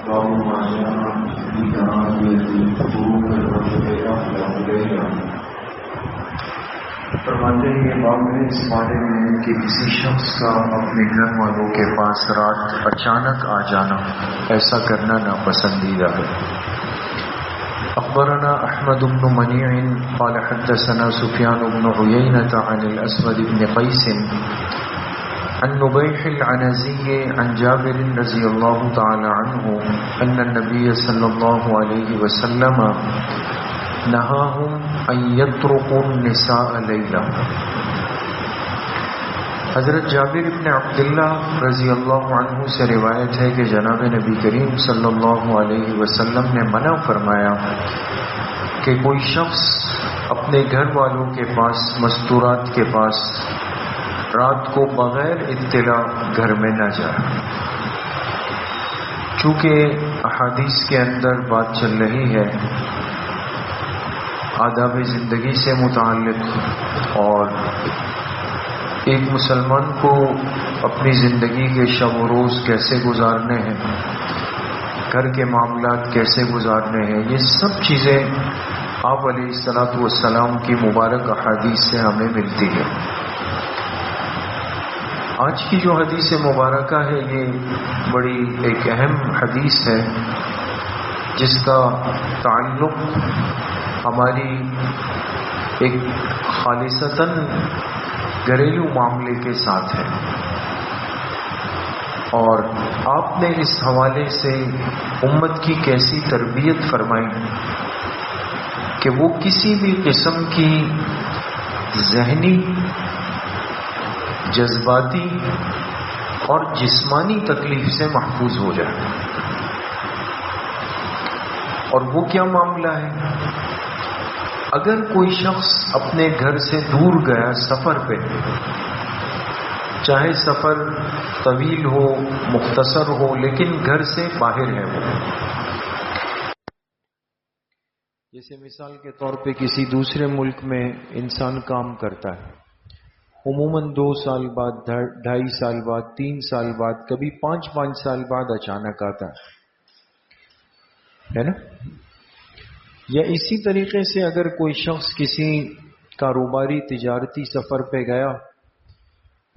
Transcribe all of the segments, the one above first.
باب ما جاء في كراهية خروج الرجل أهله ليلا. فرماتے ہیں یہ باب ہے اس بارے میں کہ کسی شخص کا اپنے گھر والوں کے پاس رات اچانک آ جانا، ایسا کرنا ناپسندیدہ ہے۔ اخبرنا احمد بن منیع قال حدثنا سفیان بن عیینة عن الاسود بن قیس عن نبیح العنزی عن جابر رضی اللہ تعالی عنہ ان النبی صلی اللہ علیہ وسلم نہاہم ان یترکوا النساء لیلا۔ حضرت جابر بن عبداللہ رضی اللہ عنہ سے روایت ہے کہ جناب نبی کریم صلی اللہ علیہ وسلم نے منع فرمایا کہ کوئی شخص اپنے گھر والوں کے پاس مستورات کے پاس رات کو بغیر اطلاع گھر میں نہ جائے۔ چونکہ احادیث کے اندر بات چل رہی ہے آداب زندگی سے متعلق، اور ایک مسلمان کو اپنی زندگی کے شب و روز کیسے گزارنے ہیں، گھر کے معاملات کیسے گزارنے ہیں، یہ سب چیزیں آپ علیہ الصلوۃ والسلام کی مبارک احادیث سے ہمیں ملتی ہے۔ آج کی جو حدیث مبارکہ ہے یہ بڑی ایک اہم حدیث ہے جس کا تعلق ہماری ایک خالصتاً گھریلو معاملے کے ساتھ ہے، اور آپ نے اس حوالے سے امت کی کیسی تربیت فرمائی کہ وہ کسی بھی قسم کی ذہنی، جذباتی اور جسمانی تکلیف سے محفوظ ہو جائے۔ اور وہ کیا معاملہ ہے؟ اگر کوئی شخص اپنے گھر سے دور گیا سفر پہ، چاہے سفر طویل ہو مختصر ہو، لیکن گھر سے باہر ہے وہ، جیسے مثال کے طور پہ کسی دوسرے ملک میں انسان کام کرتا ہے، عموماً 2 سال بعد، 2.5 سال بعد، 3 سال بعد، کبھی 5 سال بعد اچانک آتا ہے نا؟ یا اسی طریقے سے اگر کوئی شخص کسی کاروباری تجارتی سفر پہ گیا،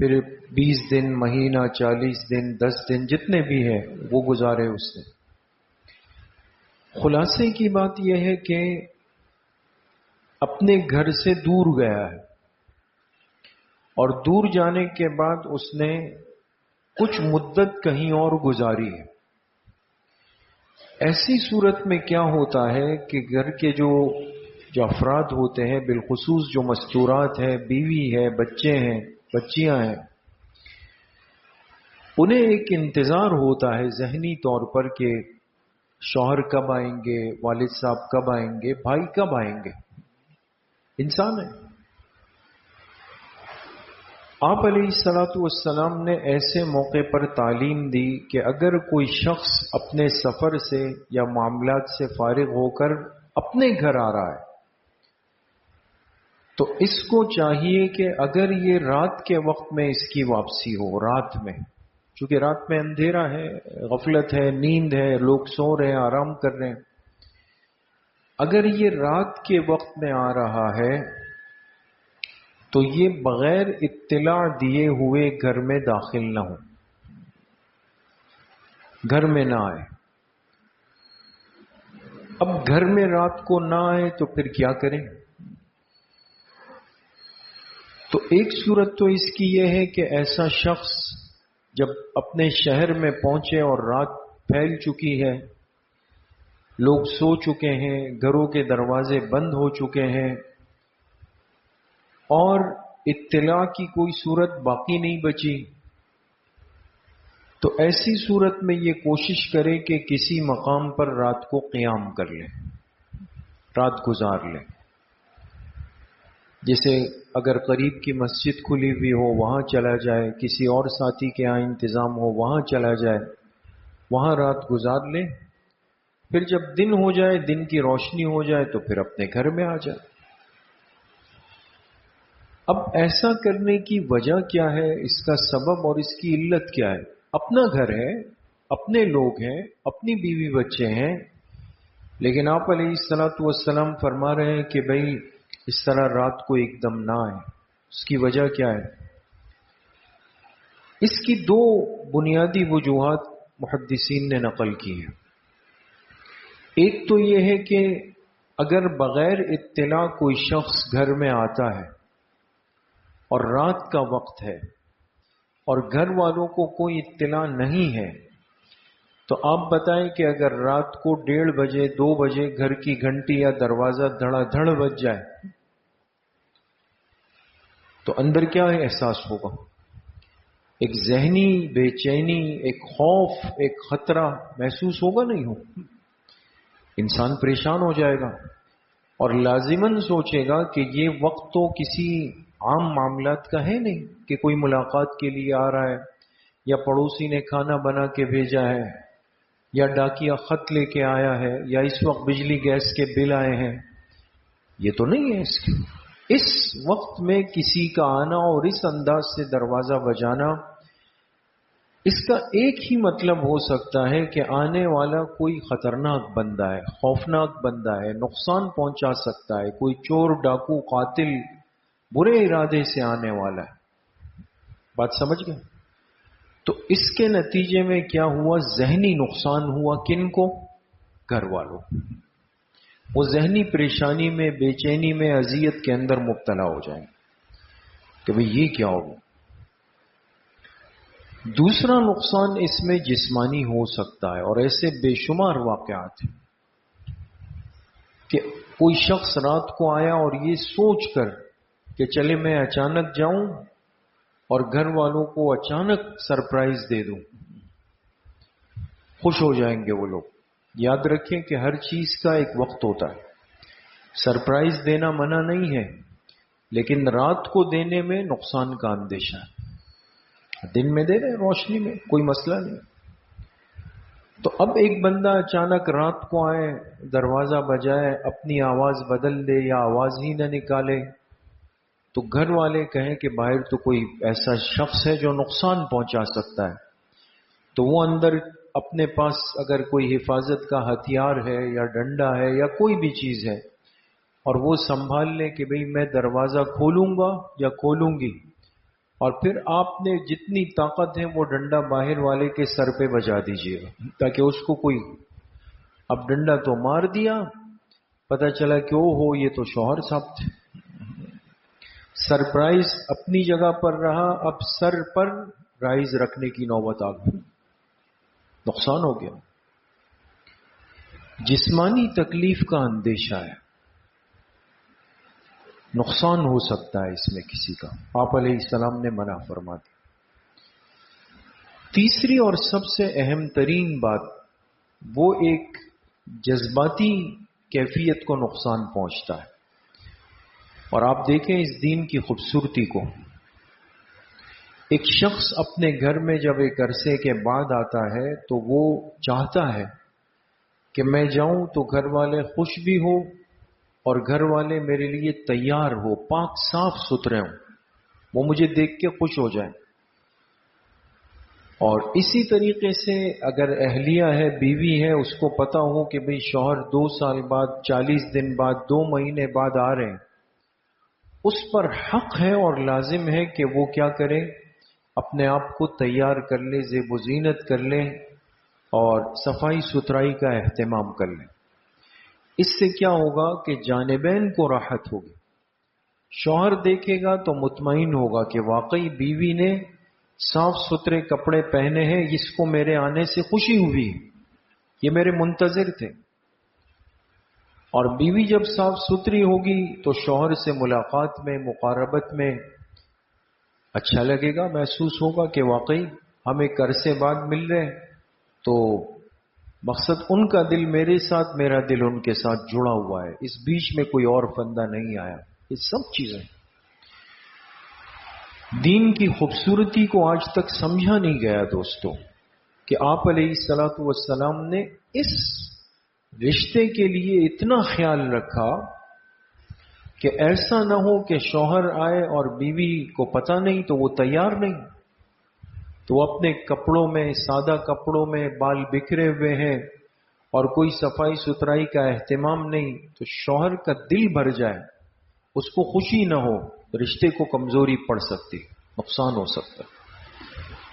پھر 20 دن، مہینہ، 40 دن، 10 دن، جتنے بھی ہیں وہ گزارے اس سے۔ خلاصے کی بات یہ ہے کہ اپنے گھر سے دور گیا ہے، اور دور جانے کے بعد اس نے کچھ مدت کہیں اور گزاری ہے۔ ایسی صورت میں کیا ہوتا ہے کہ گھر کے جو افراد ہوتے ہیں، بالخصوص جو مستورات ہیں، بیوی ہے، بچے ہیں، بچیاں ہیں، انہیں ایک انتظار ہوتا ہے ذہنی طور پر کہ شوہر کب آئیں گے، والد صاحب کب آئیں گے، بھائی کب آئیں گے۔ انسان ہے۔ آپ علیہ الصلوۃ والسلام نے ایسے موقع پر تعلیم دی کہ اگر کوئی شخص اپنے سفر سے یا معاملات سے فارغ ہو کر اپنے گھر آ رہا ہے تو اس کو چاہیے کہ اگر یہ رات کے وقت میں اس کی واپسی ہو، رات میں، چونکہ رات میں اندھیرا ہے، غفلت ہے، نیند ہے، لوگ سو رہے ہیں، آرام کر رہے ہیں، اگر یہ رات کے وقت میں آ رہا ہے تو یہ بغیر اطلاع دیے ہوئے گھر میں داخل نہ ہو، گھر میں نہ آئے۔ اب گھر میں رات کو نہ آئے تو پھر کیا کریں؟ تو ایک صورت تو اس کی یہ ہے کہ ایسا شخص جب اپنے شہر میں پہنچے اور رات پھیل چکی ہے، لوگ سو چکے ہیں، گھروں کے دروازے بند ہو چکے ہیں، اور اطلاع کی کوئی صورت باقی نہیں بچی، تو ایسی صورت میں یہ کوشش کرے کہ کسی مقام پر رات کو قیام کر لے، رات گزار لے۔ جیسے اگر قریب کی مسجد کھلی ہوئی ہو وہاں چلا جائے، کسی اور ساتھی کے یہاں انتظام ہو وہاں چلا جائے، وہاں رات گزار لے، پھر جب دن ہو جائے، دن کی روشنی ہو جائے تو پھر اپنے گھر میں آ جائے۔ اب ایسا کرنے کی وجہ کیا ہے، اس کا سبب اور اس کی علت کیا ہے؟ اپنا گھر ہے، اپنے لوگ ہیں، اپنی بیوی بچے ہیں، لیکن آپ علیہ الصلوۃ والسلام فرما رہے ہیں کہ بھائی اس طرح رات کو ایک دم نہ آئے۔ اس کی وجہ کیا ہے؟ اس کی دو بنیادی وجوہات محدثین نے نقل کی ہیں۔ ایک تو یہ ہے کہ اگر بغیر اطلاع کوئی شخص گھر میں آتا ہے اور رات کا وقت ہے اور گھر والوں کو کوئی اطلاع نہیں ہے، تو آپ بتائیں کہ اگر رات کو 1:30 بجے 2 بجے گھر کی گھنٹی یا دروازہ دھڑا دھڑ بج جائے تو اندر کیا احساس ہوگا؟ ایک ذہنی بے چینی، ایک خوف، ایک خطرہ محسوس ہوگا نہیں ہو؟ انسان پریشان ہو جائے گا اور لازماً سوچے گا کہ یہ وقت تو کسی عام معاملات کا ہے نہیں کہ کوئی ملاقات کے لیے آ رہا ہے، یا پڑوسی نے کھانا بنا کے بھیجا ہے، یا ڈاکیا خط لے کے آیا ہے، یا اس وقت بجلی گیس کے بل آئے ہیں۔ یہ تو نہیں ہے اس وقت میں کسی کا آنا اور اس انداز سے دروازہ بجانا، اس کا ایک ہی مطلب ہو سکتا ہے کہ آنے والا کوئی خطرناک بندہ ہے، خوفناک بندہ ہے، نقصان پہنچا سکتا ہے، کوئی چور ڈاکو قاتل برے ارادے سے آنے والا ہے۔ بات سمجھ گئے؟ تو اس کے نتیجے میں کیا ہوا؟ ذہنی نقصان ہوا۔ کن کو؟ گھر والوں۔ وہ ذہنی پریشانی میں، بے چینی میں، اذیت کے اندر مبتلا ہو جائیں کہ بھئی یہ کیا ہوگا۔ دوسرا نقصان اس میں جسمانی ہو سکتا ہے، اور ایسے بے شمار واقعات ہیں کہ کوئی شخص رات کو آیا اور یہ سوچ کر کہ چلے میں اچانک جاؤں اور گھر والوں کو اچانک سرپرائز دے دوں، خوش ہو جائیں گے وہ لوگ۔ یاد رکھیں کہ ہر چیز کا ایک وقت ہوتا ہے۔ سرپرائز دینا منع نہیں ہے، لیکن رات کو دینے میں نقصان کا اندیشہ ہے۔ دن میں دے رہے روشنی میں کوئی مسئلہ نہیں۔ تو اب ایک بندہ اچانک رات کو آئے، دروازہ بجائے، اپنی آواز بدل دے یا آواز ہی نہ نکالے، تو گھر والے کہیں کہ باہر تو کوئی ایسا شخص ہے جو نقصان پہنچا سکتا ہے، تو وہ اندر اپنے پاس اگر کوئی حفاظت کا ہتھیار ہے یا ڈنڈا ہے یا کوئی بھی چیز ہے، اور وہ سنبھال لے کہ بھئی میں دروازہ کھولوں گا یا کھولوں گی، اور پھر آپ نے جتنی طاقت ہے وہ ڈنڈا باہر والے کے سر پہ بجا دیجیے گا تاکہ اس کو کوئی، اب ڈنڈا تو مار دیا، پتہ چلا کہ او ہو یہ تو شوہر صاحب تھے۔ سرپرائز اپنی جگہ پر رہا، اب سر پر رائز رکھنے کی نوبت آ گئی، نقصان ہو گیا۔ جسمانی تکلیف کا اندیشہ ہے، نقصان ہو سکتا ہے اس میں کسی کا، آپ علیہ السلام نے منع فرما دی۔ تیسری اور سب سے اہم ترین بات، وہ ایک جذباتی کیفیت کو نقصان پہنچتا ہے۔ اور آپ دیکھیں اس دین کی خوبصورتی کو، ایک شخص اپنے گھر میں جب ایک عرصے کے بعد آتا ہے تو وہ چاہتا ہے کہ میں جاؤں تو گھر والے خوش بھی ہو اور گھر والے میرے لیے تیار ہو، پاک صاف ستھرے ہوں، وہ مجھے دیکھ کے خوش ہو جائیں۔ اور اسی طریقے سے اگر اہلیہ ہے، بیوی ہے، اس کو پتا ہو کہ بھئی شوہر 2 سال بعد، 40 دن بعد، 2 مہینے بعد آ رہے ہیں، اس پر حق ہے اور لازم ہے کہ وہ کیا کرے، اپنے آپ کو تیار کر لے، زیب و زینت کر لے اور صفائی ستھرائی کا اہتمام کر لے۔ اس سے کیا ہوگا کہ جانبین کو راحت ہوگی۔ شوہر دیکھے گا تو مطمئن ہوگا کہ واقعی بیوی نے صاف ستھرے کپڑے پہنے ہیں، اس کو میرے آنے سے خوشی ہوئی، یہ میرے منتظر تھے۔ اور بیوی جب صاف ستھری ہوگی تو شوہر سے ملاقات میں، مقاربت میں اچھا لگے گا، محسوس ہوگا کہ واقعی ہم ایک عرصے بعد مل رہے ہیں، تو مقصد ان کا دل میرے ساتھ، میرا دل ان کے ساتھ جڑا ہوا ہے، اس بیچ میں کوئی اور بندہ نہیں آیا۔ یہ سب چیزیں دین کی خوبصورتی کو آج تک سمجھا نہیں گیا دوستو، کہ آپ علیہ الصلوۃ والسلام نے اس رشتے کے لیے اتنا خیال رکھا کہ ایسا نہ ہو کہ شوہر آئے اور بیوی کو پتہ نہیں تو وہ تیار نہیں۔ تو وہ اپنے کپڑوں میں، سادہ کپڑوں میں، بال بکھرے ہوئے ہیں اور کوئی صفائی ستھرائی کا اہتمام نہیں، تو شوہر کا دل بھر جائے، اس کو خوشی نہ ہو، رشتے کو کمزوری پڑ سکتی، نقصان ہو سکتا ہے۔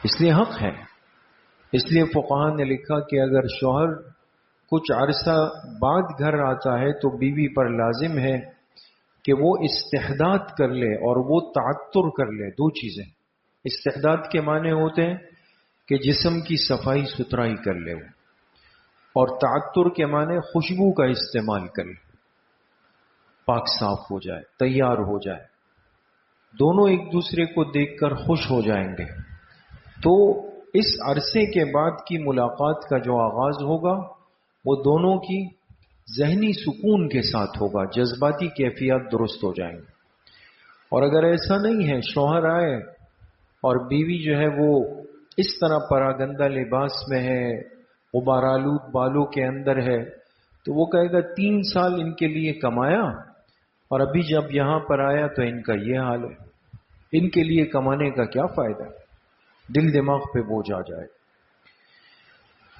اس لیے حق ہے، اس لیے فقہاء نے لکھا کہ اگر شوہر کچھ عرصہ بعد گھر آتا ہے تو بیوی پر لازم ہے کہ وہ استحداد کر لے اور وہ تعطر کر لے۔ دو چیزیں، استحداد کے معنی ہوتے ہیں کہ جسم کی صفائی ستھرائی کر لے وہ، اور تعطر کے معنی خوشبو کا استعمال کر لے، پاک صاف ہو جائے، تیار ہو جائے، دونوں ایک دوسرے کو دیکھ کر خوش ہو جائیں گے۔ تو اس عرصے کے بعد کی ملاقات کا جو آغاز ہوگا وہ دونوں کی ذہنی سکون کے ساتھ ہوگا، جذباتی کیفیات درست ہو جائیں گے۔ اور اگر ایسا نہیں ہے، شوہر آئے اور بیوی جو ہے وہ اس طرح پراگندہ لباس میں ہے، غبارآلود بالوں کے اندر ہے، تو وہ کہے گا 3 سال ان کے لیے کمایا اور ابھی جب یہاں پر آیا تو ان کا یہ حال ہے، ان کے لیے کمانے کا کیا فائدہ؟ دل دماغ پہ بوجھ آ جائے۔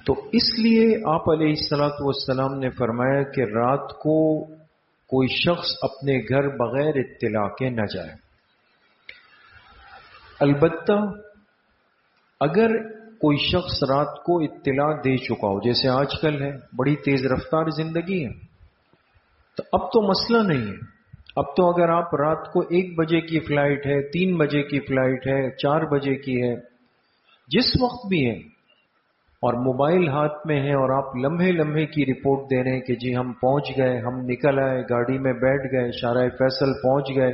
تو اس لیے آپ علیہ الصلوۃ والسلام نے فرمایا کہ رات کو کوئی شخص اپنے گھر بغیر اطلاع کے نہ جائے۔ البتہ اگر کوئی شخص رات کو اطلاع دے چکا ہو، جیسے آج کل ہے، بڑی تیز رفتار زندگی ہے، تو اب تو مسئلہ نہیں ہے۔ اب تو اگر آپ رات کو 1 بجے کی فلائٹ ہے، 3 بجے کی فلائٹ ہے، 4 بجے کی ہے، جس وقت بھی ہے، اور موبائل ہاتھ میں ہے اور آپ لمحے لمحے کی رپورٹ دے رہے ہیں کہ جی ہم پہنچ گئے، ہم نکل آئے، گاڑی میں بیٹھ گئے، شارع فیصل پہنچ گئے،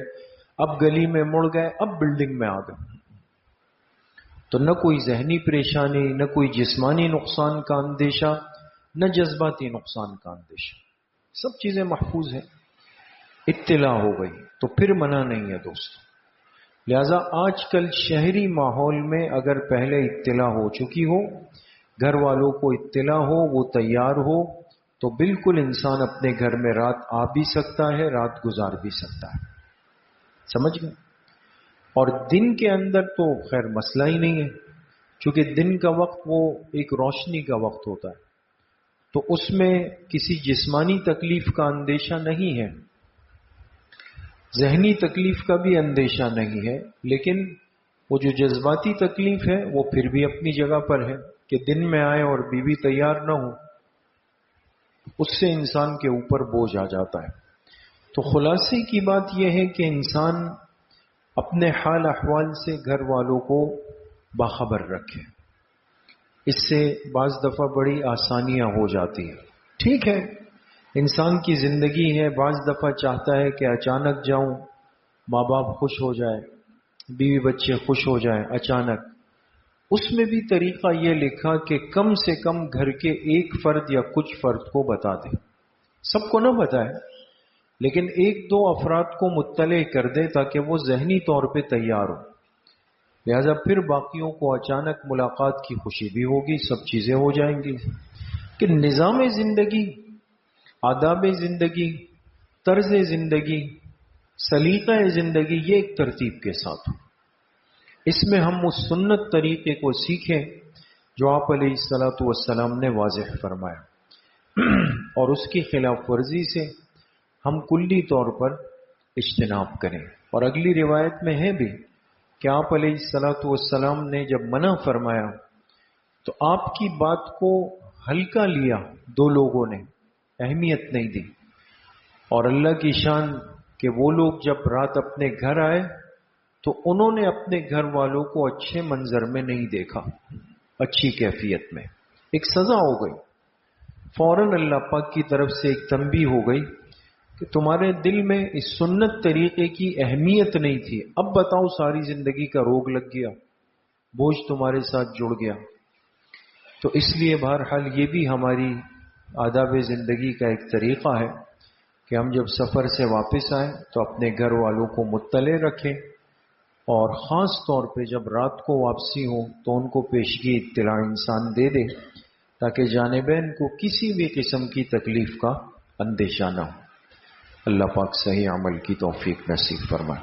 اب گلی میں مڑ گئے، اب بلڈنگ میں آ گئے، تو نہ کوئی ذہنی پریشانی، نہ کوئی جسمانی نقصان کا اندیشہ، نہ جذباتی نقصان کا اندیشہ، سب چیزیں محفوظ ہیں۔ اطلاع ہو گئی تو پھر منع نہیں ہے دوستو۔ لہذا آج کل شہری ماحول میں اگر پہلے اطلاع ہو چکی ہو، گھر والوں کو اطلاع ہو، وہ تیار ہو، تو بالکل انسان اپنے گھر میں رات آ بھی سکتا ہے، رات گزار بھی سکتا ہے۔ سمجھ گئے؟ اور دن کے اندر تو خیر مسئلہ ہی نہیں ہے، چونکہ دن کا وقت وہ ایک روشنی کا وقت ہوتا ہے، تو اس میں کسی جسمانی تکلیف کا اندیشہ نہیں ہے، ذہنی تکلیف کا بھی اندیشہ نہیں ہے، لیکن وہ جو جذباتی تکلیف ہے وہ پھر بھی اپنی جگہ پر ہے کہ دن میں آئے اور بیوی تیار نہ ہو، اس سے انسان کے اوپر بوجھ آ جاتا ہے۔ تو خلاصے کی بات یہ ہے کہ انسان اپنے حال احوال سے گھر والوں کو باخبر رکھے، اس سے بعض دفعہ بڑی آسانیاں ہو جاتی ہیں۔ ٹھیک ہے، انسان کی زندگی ہے، بعض دفعہ چاہتا ہے کہ اچانک جاؤں، ماں باپ خوش ہو جائے، بیوی بچے خوش ہو جائیں اچانک، اس میں بھی طریقہ یہ لکھا کہ کم سے کم گھر کے ایک فرد یا کچھ فرد کو بتا دے، سب کو نہ بتائے لیکن 1-2 افراد کو مطلع کر دے تاکہ وہ ذہنی طور پہ تیار ہو، لہذا پھر باقیوں کو اچانک ملاقات کی خوشی بھی ہوگی، سب چیزیں ہو جائیں گی۔ کہ نظام زندگی، آداب زندگی، طرز زندگی، سلیقہ زندگی یہ ایک ترتیب کے ساتھ ہو، اس میں ہم اس سنت طریقے کو سیکھیں جو آپ علیہ الصلوۃ والسلام نے واضح فرمایا، اور اس کی خلاف ورزی سے ہم کلی طور پر اجتناب کریں۔ اور اگلی روایت میں ہے بھی کہ آپ علیہ الصلوۃ والسلام نے جب منع فرمایا تو آپ کی بات کو ہلکا لیا، 2 لوگوں نے اہمیت نہیں دی، اور اللہ کی شان کہ وہ لوگ جب رات اپنے گھر آئے تو انہوں نے اپنے گھر والوں کو اچھے منظر میں نہیں دیکھا، اچھی کیفیت میں، ایک سزا ہو گئی، فوراً اللہ پاک کی طرف سے ایک تنبیہ ہو گئی کہ تمہارے دل میں اس سنت طریقے کی اہمیت نہیں تھی، اب بتاؤ ساری زندگی کا روگ لگ گیا، بوجھ تمہارے ساتھ جڑ گیا۔ تو اس لیے بہرحال یہ بھی ہماری آداب زندگی کا ایک طریقہ ہے کہ ہم جب سفر سے واپس آئیں تو اپنے گھر والوں کو مطلع رکھیں، اور خاص طور پہ جب رات کو واپسی ہو تو ان کو پیشگی اطلاع انسان دے دے تاکہ جانبین کو کسی بھی قسم کی تکلیف کا اندیشہ نہ ہو۔ اللہ پاک صحیح عمل کی توفیق نصیب فرمائے۔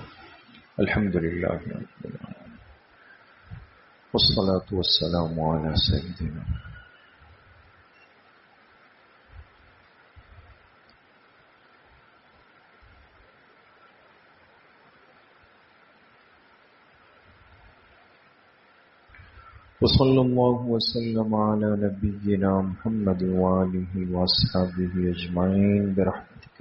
الحمدللہ۔ والصلاة والسلام على سيدنا وصلى الله وسلم على نبينا محمد وآله وأصحابه أجمعين برحمتك.